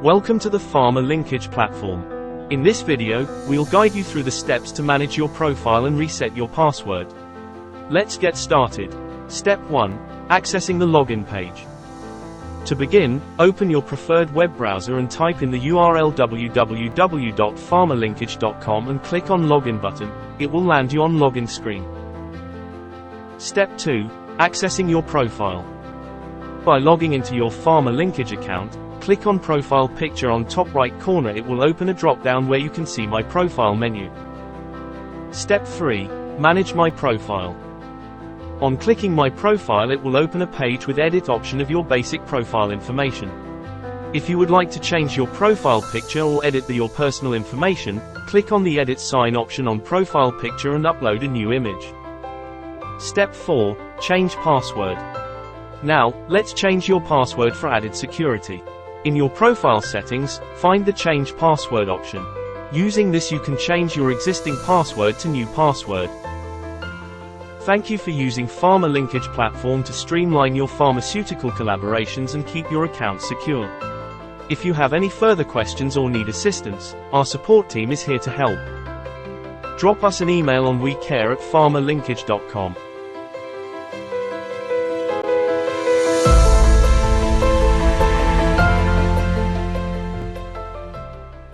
Welcome to the PharmaLinkage platform. In this video, we'll guide you through the steps to manage your profile and reset your password. Let's get started. Step 1. Accessing the login page. To begin, open your preferred web browser and type in the URL www.pharmalinkage.com and click on Login button. It will land you on login screen. Step 2. Accessing your profile. By logging into your PharmaLinkage account, click on Profile Picture on top right corner. It will open a drop-down where you can see My Profile menu. Step 3. Manage My Profile. On clicking My Profile, it will open a page with edit option of your basic profile information. If you would like to change your profile picture or edit your personal information, click on the Edit Sign option on Profile Picture and upload a new image. Step 4. Change Password. Now, let's change your password for added security. In your profile settings, find the Change Password option. Using this, you can change your existing password to new password. Thank you for using PharmaLinkage platform to streamline your pharmaceutical collaborations and keep your account secure. If you have any further questions or need assistance, our support team is here to help. Drop us an email on wecare@pharmalinkage.com.